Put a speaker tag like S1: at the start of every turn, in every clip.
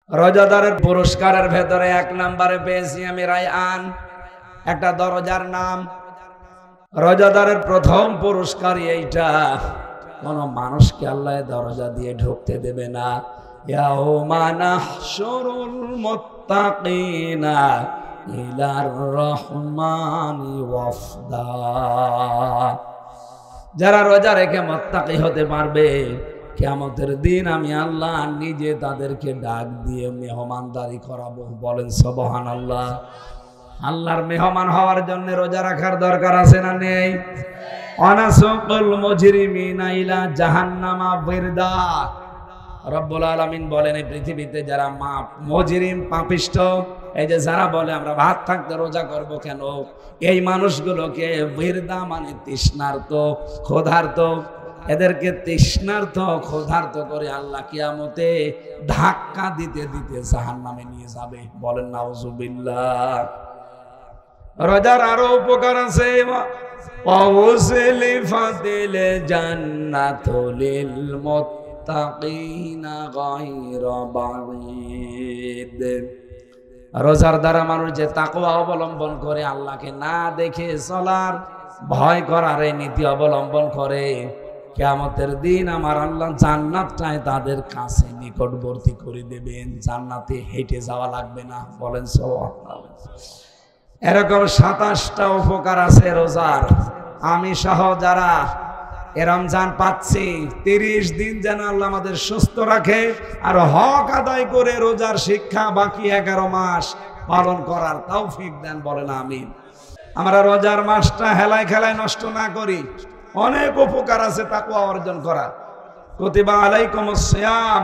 S1: রোজাদারের পুরস্কারের ভেতরে 1 নম্বরে পেয়েছি আমি রায়আন, একটা দরজার নাম। রোজাদারের প্রথম পুরস্কার এইটা, কোন মানুষকে আল্লাহ দরজা দিয়ে ঢুকতে দেবে না। ইয়াউমা নাহশুরুল মুত্তাকিনা ইলার রহমানি ওয়াফদা। যারা রোজা রেখে মুত্তাকি হতে পারবে, কিয়ামতের দিন আমি আল্লাহ নিজে তাদেরকে ডাক দিয়ে মেহমানদারি করাবো। বলেন সুবহানাল্লাহ। আল্লাহর মেহমান হওয়ার জন্য রোজা রাখার দরকার আছে না নেই? অনাসুকুল মুজরিমিনা ইলা জাহান্নামা বিরদা। রব্বুল আলামিন বলেন, এই পৃথিবীতে যারা মুজরিম পাপিষ্ঠ, এই যে যারা বলে আমরা ভাত থাকতে রোজা করব কেন, এই মানুষগুলোকে বিরদা মানে তৃষ্ণার্ত, ক্ষুধার্ত, এদেরকে তৃষ্ণার্ত ক্ষুধার্ত করে আল্লাহ কিয়ামতে ধাক্কা দিতে দিতে জাহান্নামে নিয়ে যাবে। বলেন নাউজুবিল্লাহ। রোজার আরো উপকার আছে। ওয়াউসলিফাতিল জান্নাতু লিল মুত্তাকিনা গায়রা বাঈদ। রোজার দ্বারা মানুষ যে তাকওয়া অবলম্বন করে, আল্লাহকে না দেখে চলার ভয় করার এই নীতি অবলম্বন করে, কিয়ামতের দিন আমার আল্লাহ জান্নাতটাই তাদের কাছে নিকটবর্তী করে দেবেন। জান্নাতে হেঁটে যাওয়া লাগবে না। বলেন সুবহানাল্লাহ। এরকম 27টা উপকার আছে রোজার। আমি সহ যারা রমজান পাচ্ছি, 30 দিন যেন আল্লাহ আমাদের সুস্থ রাখে আর হক আদায় করে রোজার শিক্ষা বাকি 11 মাস পালন করার তৌফিক দেন। বলেন আমিন। আমরা রোজার মাসটা হেলায় খেলায় নষ্ট না করি। অনেক উপকার আছে তাকওয়া অর্জন করা। কুতিবা আলাইকুমুস সিয়াম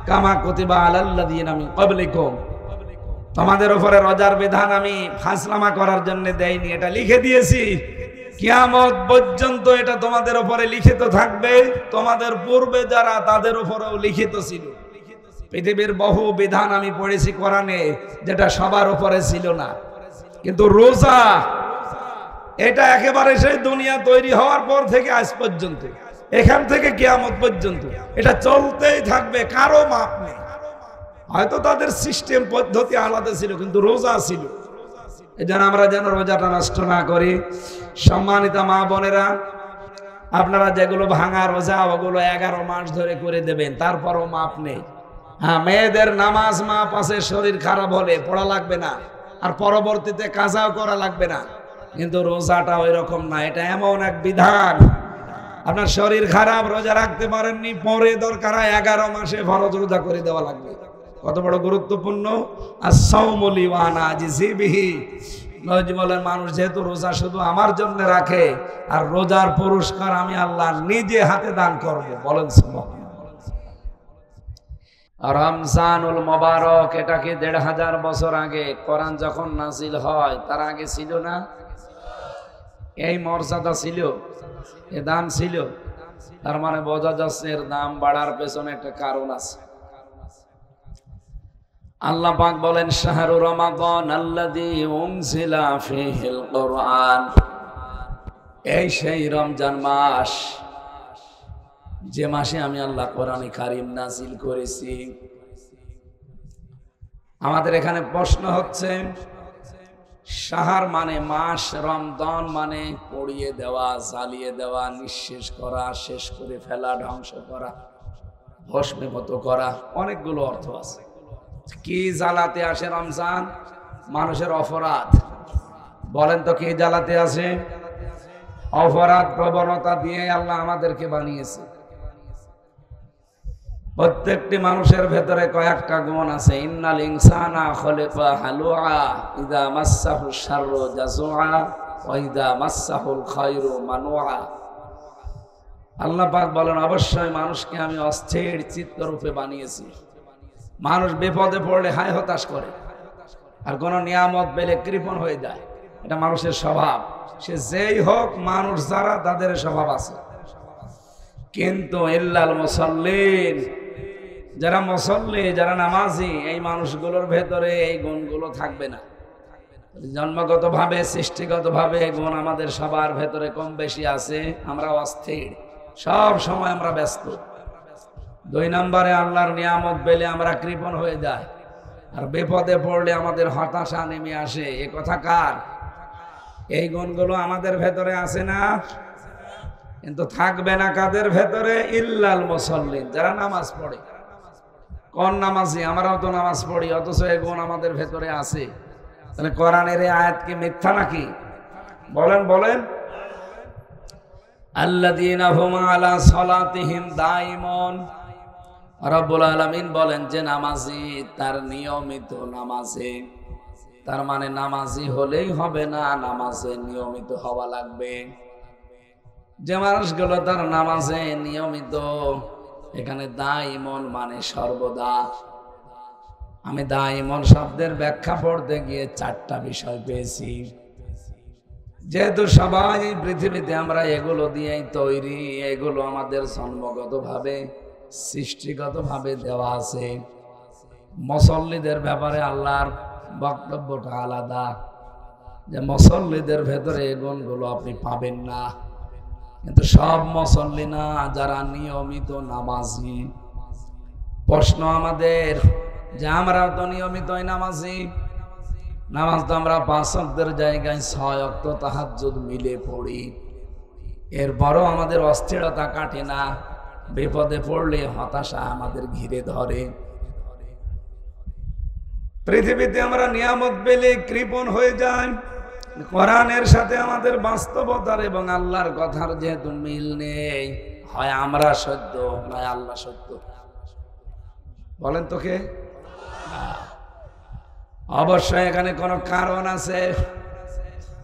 S1: কামা কুতিবা আলাল্লাযিনা মিন ক্বাবলিকুম। তোমাদের উপরে রোজার বিধান আমি ফাসলামা করার জন্য দেইনি, এটা লিখে দিয়েছি। কিয়ামত পর্যন্ত এটা তোমাদের উপরে লিখিত থাকবে। তোমাদের পূর্বে যারা, তাদের উপরেও লিখিত ছিল। পৃথিবীর বহু বিধান আমি পড়েছি কোরআনে, যেটা সবার উপরে ছিল না। কিন্তু রোজা এটা একেবারে সেই দুনিয়া তৈরি হওয়ার পর থেকে আজ পর্যন্ত, এখান থেকে কিয়ামত পর্যন্ত এটা চলতেই থাকবে, কারো মাপ নেই। হয়তো তাদের সিস্টেম পদ্ধতি আলাদা ছিল, কিন্তু রোজা ছিল। এই জন্য আমরা যেন রোজাটা নষ্ট না করি। সম্মানিত মা বোনেরা, আপনারা যেগুলো ভাঙা রোজা, ওগুলো 11 মাস ধরে করে দেবেন, তারপরও মাপ নেই। হ্যাঁ, মেয়েদের নামাজ মাপ আছে, শরীর খারাপ হলে পড়া লাগবে না, আর পরবর্তীতে কাজাও করা লাগবে না। কিন্তু রোজাটা ওই রকম না। এটা এমন এক বিধান, আপনার শরীর খারাপ, রোজা রাখতে পারেননি, পরে দরকার 11 মাসে ফরজ রোজা করে দেওয়া লাগবে। কত বড় গুরুত্বপূর্ণ। as-sawmu li wa ana ajzi bihi। নবী বলেন, মানুষ যেহেতু রোজা শুধু আমার জন্য রাখে, আর রোজার পুরস্কার আমি আল্লাহ নিজে হাতে দান করব। বলেন সুবহানাল্লাহ। রমজানুল মুবারক, এটা কি 1500 বছর আগে কোরআন যখন নাজিল হয় তার আগে ছিল না? এই মর্যাদা ছিল, এ দাম ছিল। তার মানে বোঝা যাচ্ছে এর দাম বাড়ার পেছনে একটা কারণ আছে। আল্লাহ পাক বলেন, শাহরু রমাদান আল্লাযী উনজিলা ফীহিল কুরআন। এই সেই রমজান মাস, যে মাসে আমি আল্লাহ কোরআনে কারীম নাজিল করেছি। আমাদের এখানে প্রশ্ন হচ্ছে, শাহর মানে মাস, রমজান মানে পড়িয়ে দেওয়া, জ্বালিয়ে দেওয়া, নিঃশেষ করা, শেষ করে ফেলা, ধ্বংস করা, ভস্মীভূত করা, অনেকগুলো অর্থ আছে। কি জ্বালাতে আসে রমজান? মানুষের অপরাধ। বলেন তো কি জ্বালাতে আসে? অপরাধ প্রবণতা দিয়ে আল্লাহ আমাদেরকে বানিয়েছে। প্রত্যেকটি মানুষের ভেতরে কয়েকটা গুণ আছে। ইন্নাল ইনসানা খুলিকা হালুআ ইযা মাসসাহুশ শাররু জাযুআ ওয়া ইযা মাসসাহুল খায়রু মানুআ। আল্লাহ পাক বলেন, অবশ্যই মানুষকে আমি অস্থির চিত্তরূপে বানিয়েছি। মানুষ বিপদে পড়লে হায় হতাশ করে, আর কোন নিয়ামত পেলে কৃপণ হয়ে যায়। এটা মানুষের স্বভাব। সে যেই হোক, মানুষ যারা, তাদের স্বভাব আছে। কিন্তু ইল্লাল মুসাল্লিন, যারা মুসল্লি, যারা নামাজি, এই মানুষগুলোর ভেতরে এই গুণগুলো থাকবে না। জন্মগতভাবে, সৃষ্টিগতভাবে এই গুণ আমাদের সবার ভেতরে কম বেশি আছে। আমরা অস্থির, সব সময় আমরা ব্যস্ত। 2 নম্বরে, আল্লাহর নিয়ামত পেলে আমরা কৃপণ হয়ে যাই। আর বিপদে পড়লে আমাদের হতাশা নেমে আসে। এ কথা কার? এই গুণগুলো আমাদের ভেতরে আছে না? কিন্তু থাকবে না কাদের ভেতরে? ইল্লাল মুসাল্লিন, যারা নামাজ পড়ে। কোন নামাজি? আমরাও তো নামাজ পড়ি, অথচ এই গুণ আমাদের ভেতরে আছে। তাহলে কোরআনের এই আয়াত কি মিথ্যা নাকি? বলেন বলেন। আল্লাযীনা হুম আলা সালাতিহিম দাইমুন, রব্বুল আলামিন বলেন যে নামাজি তার নিয়মিত নামাজে, তার মানে নামাজি হলেই হবে না, নামাজে নিয়মিত হওয়া লাগবে। যে মানুষগুলো তার নামাজে নিয়মিত, এখানে দাইমন মানে সর্বদা। আমি দাইমন শব্দের ব্যাখ্যা পড়তে গিয়ে 4টা বিষয় পেয়েছি। যেহেতু সবাই পৃথিবীতে আমরা এগুলো দিয়েই তৈরি, এগুলো আমাদের জন্মগতভাবে সৃষ্টিগতভাবে দেওয়া আছে। মুসল্লিদের ব্যাপারে আল্লাহর বক্তব্যটা আলাদা, যে মুসল্লিদের ভেতরে এই গুণগুলো আপনি পাবেন না। কিন্তু সব মুসল্লি না, যারা নিয়মিত নামাজি। প্রশ্ন আমাদের যে আমরাও তো নিয়মিতই নামাজি, নামাজ তো আমরা 5 ওয়াক্তের জায়গায় 6 ওয়াক্ত তাহাজ্জুদ মিলে পড়ি, এরপরও আমাদের অস্থিরতা কাটে না। বিপদে পড়লে হতাশা আমাদের ঘিরে ধরে। পৃথিবীতে আমরা নিয়ামত পেলে কৃপণ হয়ে যাই। কোরআনের সাথে আমাদের বাস্তবতার এবং আল্লাহর কথার যেহেতু মিল নেই, হয় আমরা সত্য নয় আল্লাহ সত্য। বলেন তো কে? অবশ্যই এখানে কোনো কারণ আছে।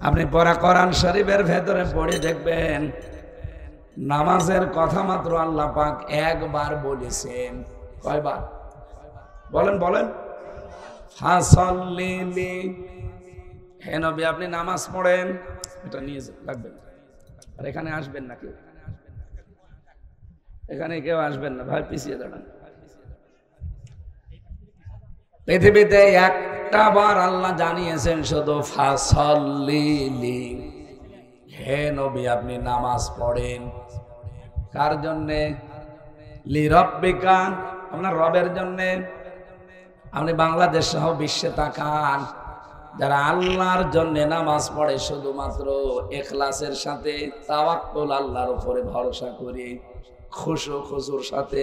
S1: আপনি পড়া কোরআন শরীফের ভেতরে পড়ে দেখবেন, নামাজের কথা মাত্র আল্লাহ পাক একবার বলেছেন। কয়বার? বলেন বলেন। ফাসাল্লি, হে নবী আপনি নামাজ পড়েন। এটা নিয়ে রাখবেন, আর এখানে আসবেন না কেউ, এখানে কেউ আসবেন না ভাই, পিছিয়ে দাঁড়ান। পৃথিবীতে একটা বার আল্লাহ জানিয়েছেন শুধু ফাসাল্লি, হে নবী আপনি নামাজ পড়েন। কার জন্যে? লিরাব্বিকা, আপনার রবের জন্যে। আপনি বাংলাদেশ সহ বিশ্বে তাকান, যারা আল্লাহর জন্য নামাজ পড়ে শুধুমাত্র ইখলাসের সাথে, তাওয়াক্কুল আল্লাহর উপরে ভরসা করে, খুশুর সাথে,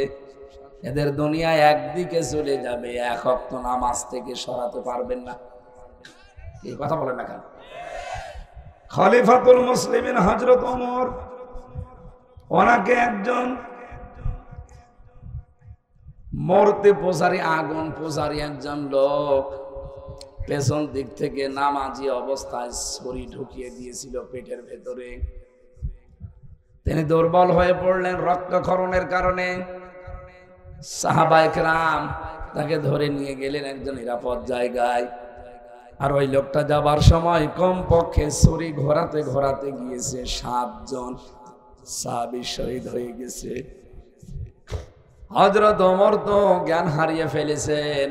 S1: এদের দুনিয়া একদিকে চলে যাবে, 1 ওয়াক্ত নামাজ থেকে সরাতে পারবেন না। এই কথা বলেন না কেন? খলিফাতুল মুসলিমিন হযরত ওমর, ওনাকে একজন মূর্তি পূজারী, আগুন পূজারী একজন লোক পেছন দিক থেকে নামাজি অবস্থায় ছুরি ঢুকিয়ে দিয়েছিল পেটের ভেতরে। তিনি দুর্বল হয়ে পড়লেন রক্তক্ষরণের কারণে। সাহাবায়ে কেরাম তাকে ধরে নিয়ে গেলেন একজন নিরাপদ জায়গায়। আর ওই লোকটা যাবার সময় কমপক্ষে ছুরি ঘোরাতে ঘোরাতে গিয়েছে 7 জন সাহাবী শহীদ হয়ে গেছে। হযরত ওমর তো জ্ঞান হারিয়ে ফেলেছেন।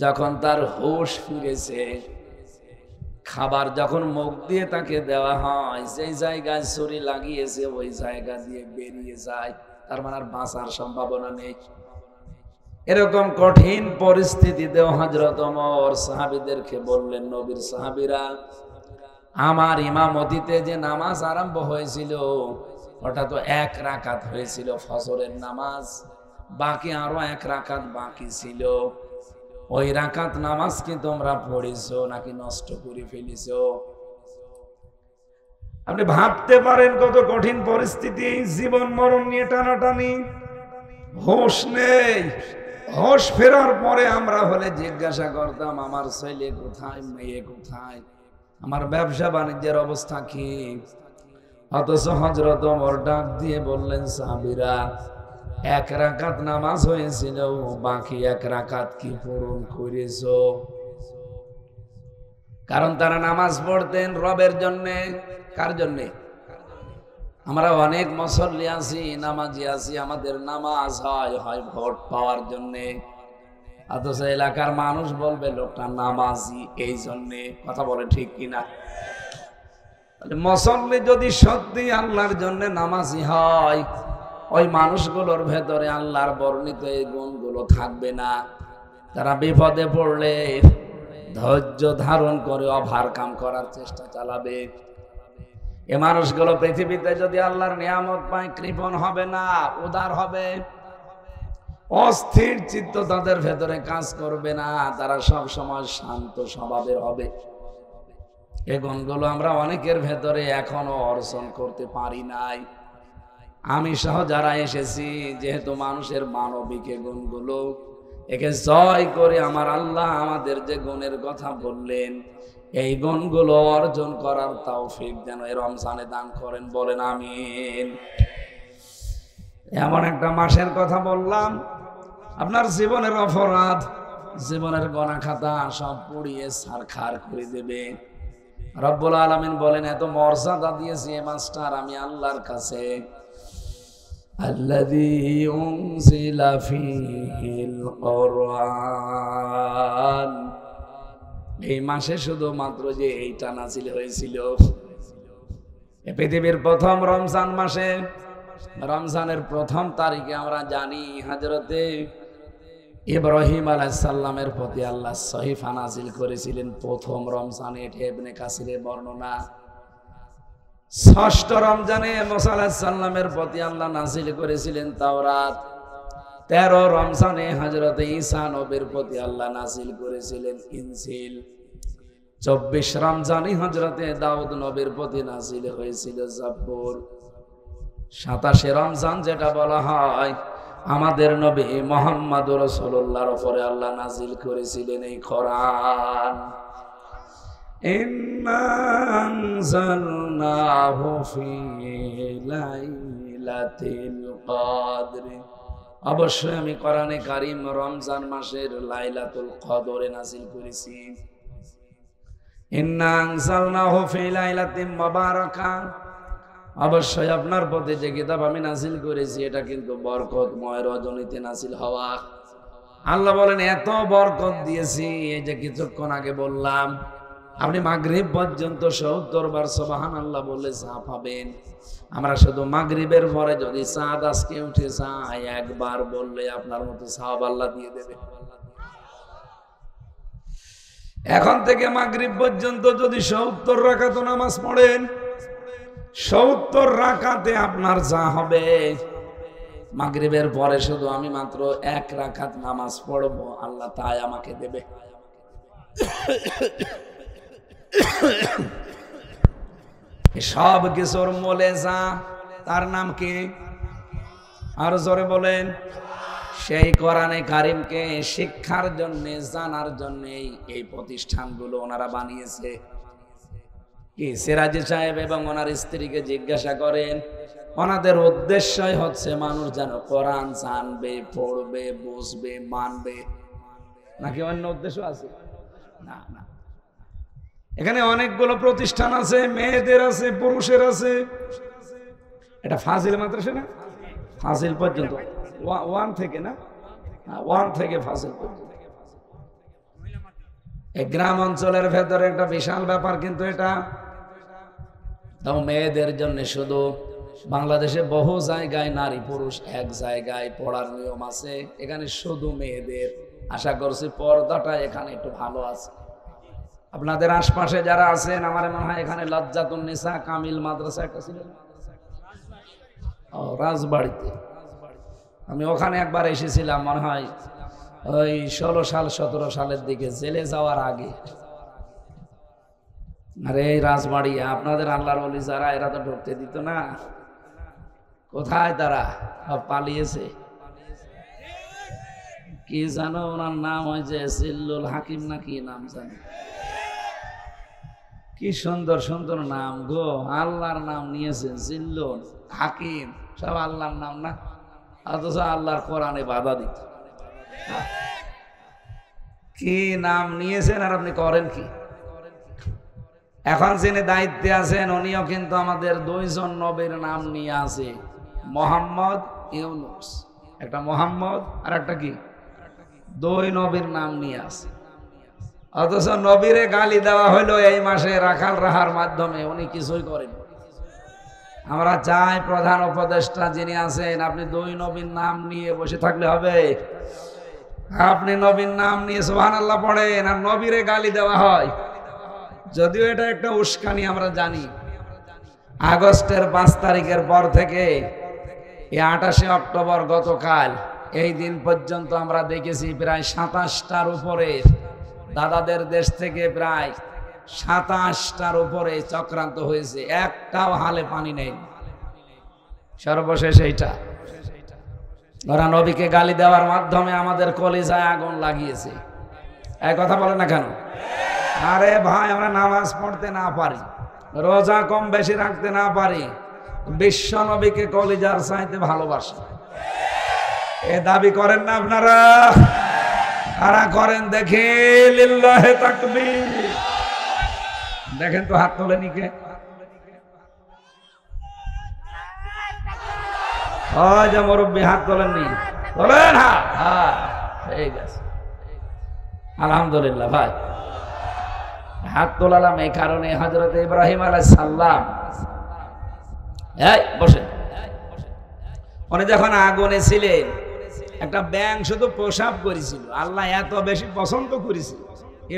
S1: যখন তার হুঁশ ফিরেছে, খাবার যখন মুখ দিয়ে তাকে দেওয়া হয়, যেই জায়গায় ছুরি লাগিয়েছে ওই জায়গা দিয়ে বেরিয়ে যায়, তার মানে আর বাঁচার সম্ভাবনা নেই। এরকম কঠিন পরিস্থিতিতেও হযরত ওমর সাহাবীদেরকে বললেন, নবীর সাহাবীরা, আমার ইমামতিতে যে নামাজ আরম্ভ হয়েছিল ওটা তো 1 রাকাত হয়েছিল ফজরের নামাজ, বাকি আরো 1 রাকাত বাকি ছিল। ওই রাকাত নামাজ কি তোমরা পড়েছো নাকি নষ্ট করে ফেলেছো? আপনি ভাবতে পারেন কত কঠিন পরিস্থিতি, জীবন মরণ নিয়ে টানাটানি, হোশ নেই। হোশ ফেরার পরে আমরা হলে জিজ্ঞাসা করতাম আমার ছেলে কোথায়, মেয়ে কোথায়, আমার ব্যবসা বাণিজ্যের অবস্থা কি। অথচ হযরত ওমর ডাক দিয়ে বললেন, সাহাবীরা 1 রাকাত নামাজ হয়েছিল, বাকি 1 রাকাত কি পূরণ করেছো? কারণ তারা নামাজ পড়তেন রবের জন্যে। কার জন্যে? আমরা অনেক মুসল্লি আছি, নামাজি আছি, আমাদের নামাজ হয় ভোট পাওয়ার জন্যে। অথচ এলাকার মানুষ বলবে লোকটা নামাজি এই জন্যে। কথা বলে ঠিক কিনা? মুসল্লি যদি সত্যি আল্লাহর জন্য নামাজি হয়, ওই মানুষগুলোর ভেতরে আল্লাহর বর্ণিত এই গুণগুলো থাকবে না। তারা বিপদে পড়লে ধৈর্য ধারণ করে ওভারকাম করার চেষ্টা চালাবে। এ মানুষগুলো পৃথিবীতে যদি আল্লাহর নিয়ামত পায় কৃপণ হবে না, উদার হবে। অস্থির চিত্ত তাদের ভেতরে কাজ করবে না, তারা সব সময় শান্ত স্বভাবের হবে। এই গুণগুলো আমরা অনেকের ভেতরে এখনো অর্জন করতে পারি নাই। আমি সহ যারা এসেছি, যেহেতু মানুষের মানবিক এই গুণগুলো, একে জয় করে আমার আল্লাহ আমাদের যে গুণের কথা বললেন, এই গুণগুলো অর্জন করার তৌফিক যেন এই রমজানে দান করেন, বলেন আমিন। এমন একটা মাসের কথা বললাম, আপনার জীবনের অপরাধ, জীবনের গোনা খাতা সব পুড়িয়ে ছারখার করে দেবে। রব্বুল আলামিন বলেন, এত মর্যাদা দিয়েছি এই মাসটার আমি আল্লাহর কাছে। আল্লাযী উনজিলা ফীহিল কুরআন, এই মাসে শুধুমাত্র যে এইটা নাযিল হয়েছিল। এই পৃথিবীর প্রথম রমজান মাসে, রমজানের প্রথম তারিখে আমরা জানি হযরতে ইব্রাহিম আলাইহিস সালামের প্রতি আল্লাহ সহিফা নাযিল করেছিলেন প্রথম রমজানে। এটা ইবনে কাসিরের বর্ণনা। ষষ্ঠ রমজানে মুসা আলাইহিস সালামের প্রতি আল্লাহ নাযিল করেছিলেন তাওরাত। 13 রমজানে হযরতে ঈসা নবীর প্রতি আল্লাহ নাযিল করেছিলেন ইনজিল। 24 রমজানে হযরতে দাউদ নবীর প্রতি নাযিল হয়েছিল জাবুর। 27 রমজান যেটা বলা হয়, আমাদের নবী মুহাম্মদ রাসূলুল্লাহর উপরে আল্লাহ নাযিল করেছিলেন এই কোরআন। ইন্না আনজালনাহু ফি লাইলাতিল কদর, অবশ্যই আমি কোরআনে কারীম রমজান মাসের লাইলাতুল কদরে নাযিল করেছি। ইন্না আনজালনাহু ফি লাইলাতিন মুবারাকাহ, অবশ্যই আপনার প্রতি যে কিতাব আমি নাযিল করেছি এটা কিন্তু বরকতময় রজনীতে নাযিল হওয়া। আল্লাহ বলেন, এত বরকত দিয়েছি, এই যে কিছুক্ষণ আগে বললাম, আপনি মাগরিব পর্যন্ত ৭০ বার সুবহানাল্লাহ বলে চা পাবেন। আমরা শুধু মাগরিবের পরে যদি চাঁদ আজকে উঠে যায় একবার বললে আপনার মতো সাহাব আল্লাহ দিয়ে দেবে। এখন থেকে মাগরিব পর্যন্ত যদি ৭০ রাকাত নামাজ পড়েন, ৭০ রাকাতে আপনার যা হবে, মাগরিবের পরে শুধু আমি মাত্র 1 রাকাত নামাজ পড়বো, আল্লাহ তাই আমাকে দেবে। সব কিছুর মূলে যা, তার নাম কি? আর জোরে বলেন। সেই কোরআনে কারিমকে শিক্ষার জন্য, জানার জন্য এই প্রতিষ্ঠানগুলো ওনারা বানিয়েছে। কি সিরাজি সাহেব এবং ওনার স্ত্রীকে জিজ্ঞাসা করেন, ওনাদের উদ্দেশ্যই হচ্ছে মানুষ যেন কোরআন জানবে, পড়বে, বুঝবে, মানবে, নাকি অন্য উদ্দেশ্য আছে? না না, এখানে অনেকগুলো প্রতিষ্ঠান আছে, মেয়েদের আছে, পুরুষের আছে। এটা ফাজিল মাদ্রাসা না? ফাজিল পর্যন্ত 1 থেকে না, 1 থেকে ফাজিল পর্যন্ত। এই গ্রাম অঞ্চলের ভেতরে একটা বিশাল ব্যাপার কিন্তু এটা। তাও মেয়েদের জন্য শুধু, বাংলাদেশে বহু জায়গায় নারী পুরুষ এক জায়গায় পড়ার নিয়ম আছে, এখানে শুধু মেয়েদের। আশা করছি পর্দাটা এখানে একটু ভালো আছে। আপনাদের আশপাশে যারা আছেন, আমার মনে হয় এখানে লজ্জাতুন নিসা কামিল মাদ্রাসা একটা ছিল, রাজবাড়িতে। আমি ওখানে একবার এসেছিলাম, মনে হয় ওই 16 সাল 17 সালের দিকে, জেলে যাওয়ার আগে। আরে এই রাজবাড়ি, আপনাদের আল্লাহর ওলি যারা, এরা তো ঢুকতে দিত না। কোথায় তারা? পালিয়েছে। কি জানো ওনার নাম হয়েছে সিল্লুল হাকিম না কি নাম জানি। কি সুন্দর সুন্দর নাম গো, আল্লাহর নাম নিয়েছেন, জিল্লুল হাকিম, সব আল্লাহর নাম না, অথচ আল্লাহর কোরআনে বাধা দিত। কি নাম নিয়েছেন আর আপনি করেন কি? এখন যিনি দায়িত্বে আছেন উনিও কিন্তু আমাদের 2 জন নবীর নাম নিয়ে আছে, মোহাম্মদ, ইউনুস। একটা মোহাম্মদ আর একটা কি, 2 নবীর নাম নিয়ে আছে। অথচ নবীরে গালি দেওয়া হলো এই মাসে রাখাল রাহার মাধ্যমে, উনি কিছুই করেন। আমরা চাই প্রধান উপদেষ্টা যিনি আছেন, আপনি 2 নবীর নাম নিয়ে বসে থাকলে হবে? আপনি নবীর নাম নিয়ে সুবহানাল্লাহ পড়েন আর নবীরে গালি দেওয়া হয়। যদিও এটা একটা উস্কানি আমরা জানি। আগস্টের 5 তারিখের পর থেকে এই 28 অক্টোবর গতকাল এই দিন পর্যন্ত আমরা দেখেছি প্রায় 27টার উপরে দাদাদের দেশ থেকে প্রায় 27টার উপরে চক্রান্ত হয়েছে, একটাও হালে পানি নেই। সর্বশেষ এইটা ওরা নবীকে গালি দেওয়ার মাধ্যমে আমাদের কলিজায় আগুন লাগিয়েছে। এই কথা বলে না কেন? আরে ভাই, আমরা নামাজ পড়তে না পারি, রোজা কম বেশি রাখতে না পারি, বিশ্ব নবীকে কলিজার চাইতে ভালোবাসি, এ দাবি করেন না আপনারা? কারা করেন দেখে? লিল্লাহে তাকবীর। দেখেন তো হাত তোলেনি কে? ওই যে মুরব্বী হাত তোলেননি, তোলেন হাত। হ্যাঁ, ঠিক আছে, আলহামদুলিল্লাহ। ভাই হাত তোলালাম এই কারণে, হযরত ইব্রাহিম আলাইহিস সালাম, এই বসেন, উনি যখন আগুনে ছিলেন একটা ব্যাঙ শুধু প্রসাব করেছিল, আল্লাহ এত বেশি পছন্দ করেছিল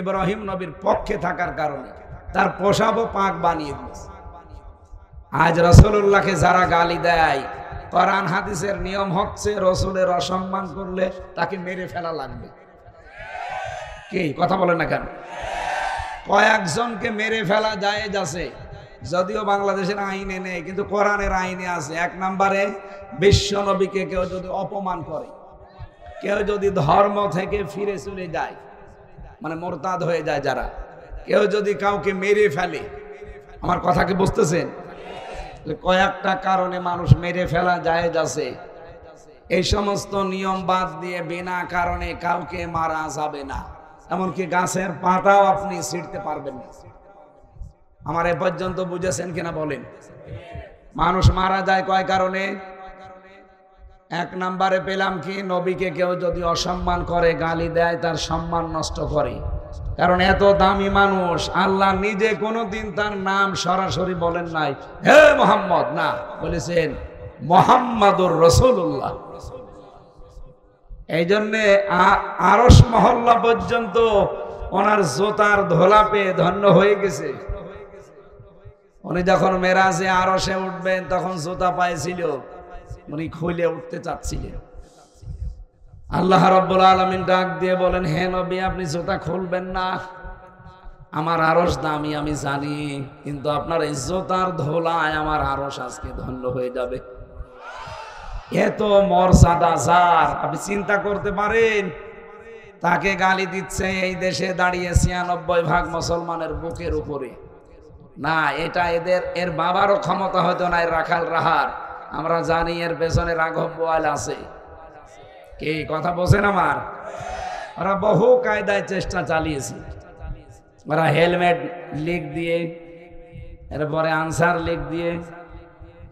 S1: ইব্রাহিম নবীর পক্ষে থাকার কারণে তার প্রসাবও পাক বানিয়ে দিয়েছে। আজ রাসূলুল্লাহকে যারা গালি দেয়, কোরআন হাদিসের নিয়ম হচ্ছে রাসূলের অসম্মান করলে তাকে মেরে ফেলা লাগবে। কি কথা বলেন না কেন? কয়েকজনকে মেরে ফেলা জায়েজ আছে, যদিও বাংলাদেশের আইনে নেই, কিন্তু কোরআনের আইনে আছে। 1 নম্বরে বিশ্ব নবীকে কেউ যদি অপমান করে, কেউ যদি ধর্ম থেকে ফিরে চলে যায়, মানে মোরতাদ হয়ে যায় যারা, কেউ যদি কাউকে মেরে ফেলে, আমার কথা কি বুঝতেছেন? কয়েকটা কারণে মানুষ মেরে ফেলা জায়েজ আছে। এই সমস্ত নিয়ম বাদ দিয়ে বিনা কারণে কাউকে মারা যাবে না, এমনকি গাছের পাতাও আপনি ছিঁড়তে পারবেন না। আমার এ পর্যন্ত বুঝেছেন কিনা বলেন? মানুষ মারা যায় কয় কারণে? 1 নম্বরে পেলাম কি, নবীকে কেউ যদি অসম্মান করে, গালি দেয়, তার সম্মান নষ্ট করে। কারণ এত দামি মানুষ, আল্লাহ নিজে কোনোদিন তার নাম সরাসরি বলেন নাই হে মুহাম্মদ, না, বলেছেন মুহাম্মাদুর রাসূলুল্লাহ। এই জন্যে আরশ মহল্লা পর্যন্ত ওনার জোতার ধোলা পেয়ে ধন্য হয়ে গেছে। উনি যখন মেরাজে আরশে উঠবেন তখন জুতা পায়েছিল, উনি খুলে উঠতে চাচ্ছিলেন। আল্লাহ রাব্বুল আলামিন ডাক দিয়ে বলেন, হে নবী, আপনি জুতা খুলবেন না, আমার আরশ দামি আমি জানি, কিন্তু আপনার এই জুতার ধোলায় আমার আরশ আজকে ধন্য হয়ে যাবে। এত মর্যাদা যার, আপনি চিন্তা করতে পারেন? তাকে গালি দিচ্ছে এই দেশে দাঁড়িয়ে ৯৬% মুসলমানের বুকের উপরে। না, এটা এর বাবারও ক্ষমতা হয়তো নাই রাখাল রাহার, আমরা জানি এর পেছনে রাঘব বোয়াল আছে। কি কথা বলছেন আমার? ওরা বহু কায়দায় চেষ্টা চালিয়েছে। ওরা হেলমেট লিখ দিয়ে, এরপরে আনসার লিখ দিয়ে,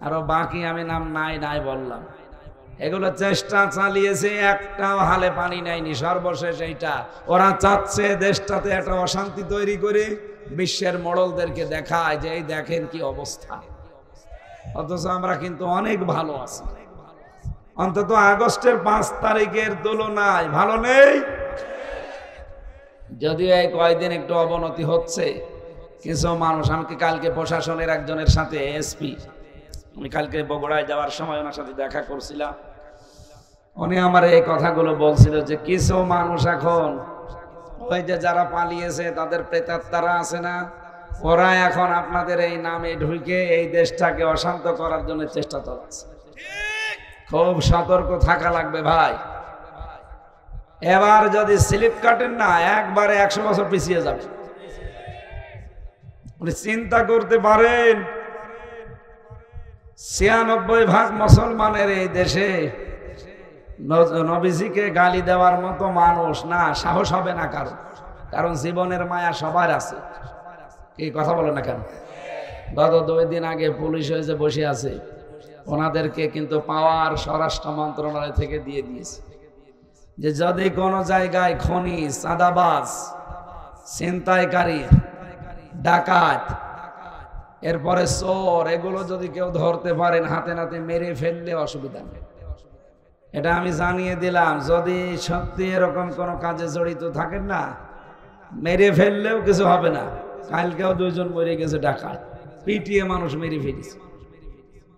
S1: আরো বাকি আমি নাম নাই বললাম, এগুলো চেষ্টা চালিয়েছে, একটাও হালে পানি নেয়নি। সর্বশেষ এইটা ওরা চাচ্ছে দেশটাতে একটা অশান্তি তৈরি করে বিশ্বের মোড়লদেরকে দেখায় যে এই দেখেন কি অবস্থা। অথচ আমরা কিন্তু অনেক ভালো আছি, অন্তত আগস্টের 5 তারিখের তুলনায় ভালো নেই। যদিও এই কয়েকদিন একটু অবনতি হচ্ছে, কিছু মানুষ, আমি কালকে প্রশাসনের একজনের সাথে এসপি, আমি কালকে বগুড়ায় যাওয়ার সময় ওনার সাথে দেখা করছিলাম, উনি আমার এই কথাগুলো বলছিল যে কিছু মানুষ এখন ওই যে যারা পালিয়েছে তাদের প্রেতাত্মারা আছে না, ওরা এখন আপনাদের এই নামে ঢুকে এই দেশটাকে অশান্ত করার জন্য চেষ্টা চালাচ্ছে। খুব সতর্ক থাকা লাগবে ভাই। এবার যদি স্লিপ কাটেন না, একবারে 100 বছর পিছিয়ে যাবে। আপনি চিন্তা করতে পারেন ৯৬% মুসলমানের এই দেশে নবীজিকে গালি দেওয়ার মতো মানুষ না, সাহস হবে না কারো, কারণ জীবনের মায়া সবার আছে। কি কথা বলে না কেন? গত 2 দিন আগে পুলিশ হয়েছে বসে আছে, ওনাদেরকে কিন্তু পাওয়ার স্বরাষ্ট্র মন্ত্রণালয় থেকে দিয়ে দিয়েছে যে যদি কোনো জায়গায় খনি, চাঁদাবাজ, ছিনতাইকারী, ডাকাত, এরপরে চোর, এগুলো যদি কেউ ধরতে পারেন হাতে নাতে মেরে ফেললে অসুবিধা নেই। এটা আমি জানিয়ে দিলাম, যদি সত্যি এরকম কোনো কাজে জড়িত থাকেন না, মেরে ফেললেও কিছু হবে না। কালকেও 2 জন মরে গেছে ঢাকায়, পিটিয়ে মানুষ মেরে ফেলেছে।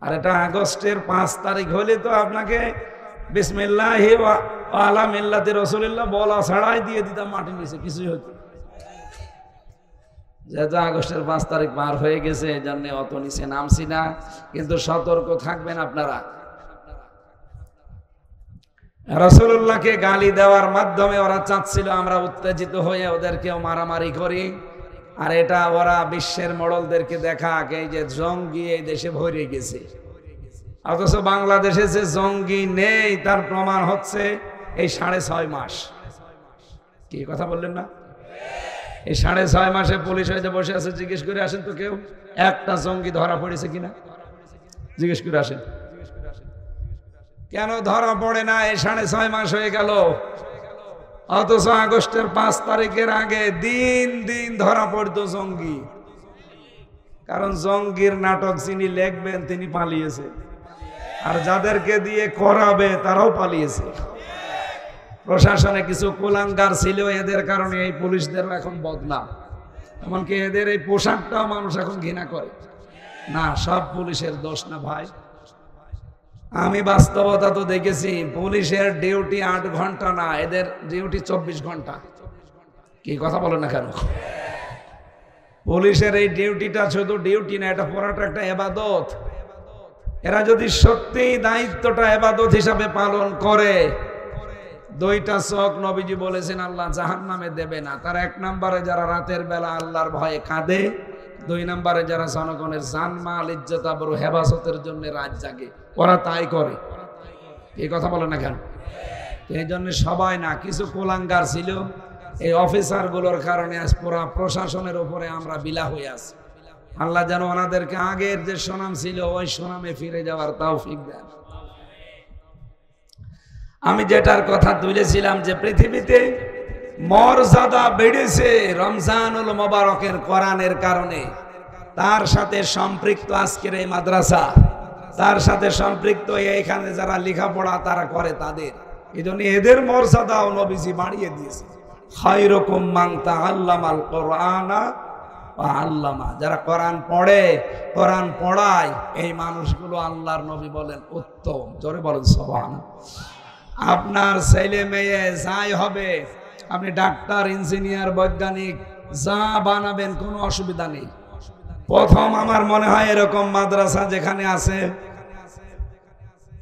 S1: আর এটা আগস্টের 5 তারিখ হলে তো আপনাকে বিসমিল্লাহি ওয়া আলা মিল্লাতি রাসূলিল্লাহ বলা ছাড়াই দিয়ে দিতাম মাটির নিচে, কিছুই হতো। যেহেতু আগস্টের 5 তারিখ পার হয়ে গেছে, এই জন্য অত নিচে নামছি না, কিন্তু সতর্ক থাকবেন আপনারা। রাসূলুল্লাহকে গালি দেওয়ার মাধ্যমে ওরা চাচ্ছিল আমরা উত্তেজিত হয়ে ওদেরকেও মারামারি করি, আর এটা ওরা বিশ্বের মডলদেরকে দেখাক এই যে জঙ্গি এই দেশে ভরে গেছে। অথচ বাংলাদেশে যে জঙ্গি নেই তার প্রমাণ হচ্ছে এই 6.5 মাস। কি কথা বললেন না? এই 6.5 মাসে পুলিশ হয়েছে বসে আছে, জিজ্ঞেস করে আসেন তো কেউ একটা জঙ্গি ধরা পড়েছে কিনা, জিজ্ঞেস করে আসেন। কেন ধরা পড়ে না? এই 6.5 মাস হয়ে গেল, অথচ আগস্টের 5 তারিখের আগে দিন দিন ধরা পড়তো জঙ্গি। কারণ জঙ্গির নাটক যিনি লিখবেন তিনি পালিয়েছে, আর যাদেরকে দিয়ে করাবে তারাও পালিয়েছে। প্রশাসনে কিছু কুলাঙ্গার ছিল, এদের কারণে এই পুলিশদের এখন বদনাম। এমনকি এদের এই পোশাকটাও মানুষ এখন ঘৃণা করে। না, সব পুলিশের দোষ না ভাই। আমি বাস্তবতা তো দেখেছি, পুলিশের ডিউটি 8 ঘন্টা না, এদের ডিউটি 24 ঘন্টা। কি কথা বলেন না কেন? পুলিশের এই ডিউটিটা শুধু ডিউটি না, এটা পুরাটা একটা ইবাদত। এরা যদি সত্যি দায়িত্বটা ইবাদত হিসাবে পালন করে, 2টা চোখ নবীজি বলেছেন আল্লাহ জাহান্নামে দেবে না। তার 1 নম্বরে যারা রাতের বেলা আল্লাহর ভয়ে কাঁদে, 2 নম্বরে যারা জনগণের জানমাল ইজ্জত আবরু হেফাজতের জন্য রাত জাগে, ওরা তাই করে। এই কথা বলে না কেন? এই জন্য সবাই না, কিছু কুলাঙ্গার ছিল, এই অফিসারগুলোর কারণে আজ পুরা প্রশাসনের উপরে আমরা বিলা হয়ে আছি। আল্লাহ যেন ওনাদেরকে আগের যে সুনাম ছিল ওই সুনামে ফিরে যাওয়ার তৌফিক দেন। আমি যেটার কথা তুলেছিলাম যে পৃথিবীতে মর্যাদা বেড়েছে রমজানুল মোবারকের কোরআনের কারণে, তার সাথে সম্পৃক্ত আজকের এই মাদ্রাসা, তার সাথে সম্পৃক্ত এখানে যারা লেখাপড়া তারা করে তাদের, এই জন্য এদের মর্যাদাও নবীজি বাড়িয়ে দিয়েছে। খায়রুকুম মান তাআল্লামাল কোরআনা ওয়া আল্লামা, যারা কোরআন পড়ে, কোরআন পড়ায়, এই মানুষগুলো আল্লাহর নবী বলেন উত্তম। জোরে বলেন সুবহানাল্লাহ। আপনার ছেলে মেয়ে যাই হবে, আপনি ডাক্তার, ইঞ্জিনিয়ার, বৈজ্ঞানিক যা বানাবেন কোনো অসুবিধা নেই। প্রথম আমার মনে হয় এরকম মাদ্রাসা যেখানে আছে,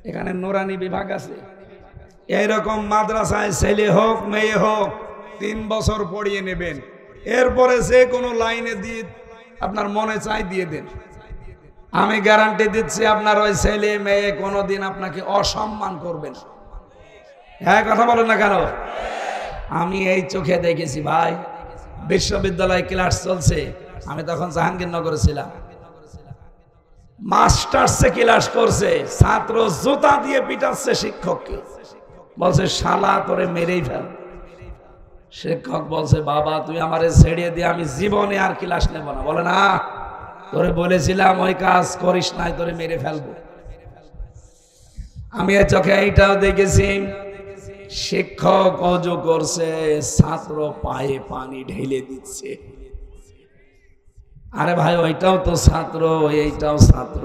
S1: এখানে নুরানি বিভাগ আছে, এইরকম মাদ্রাসায় ছেলে হোক মেয়ে হোক 3 বছর পড়িয়ে নেবেন, এরপরে যে কোনো লাইনে দিয়ে আপনার মনে চাই দিয়ে দেন। আমি গ্যারান্টি দিচ্ছি আপনার ওই ছেলে মেয়ে কোনোদিন আপনাকে অসম্মান করবে না। হ্যাঁ, কথা বলেন না কেন? আমি এই চোখে দেখেছি ভাই। বিশ্ববিদ্যালয়ে ক্লাস চলছে, আমি তখন জাহাঙ্গীরনগরে ছিলাম, মাস্টার্সে ক্লাস করছে, ছাত্র জুতা দিয়ে পিটাচ্ছে শিক্ষককে, বলছে শালা তোরে মেরেই ফেল। শিক্ষক বলছে বাবা তুই আমারে ছেড়ে দিয়ে আমি জীবনে আর ক্লাস নেব না। বলে না, তোরে বলেছিলাম ওই কাজ করিস নাই, তোরে মেরে ফেলবো। আমি এই চোখে এইটাও দেখেছি, শিক্ষক অজু করছে, ছাত্র পায়ে পানি ঢেলে দিচ্ছে। আরে ভাই ওইটাও তো ছাত্র, এইটাও ছাত্র,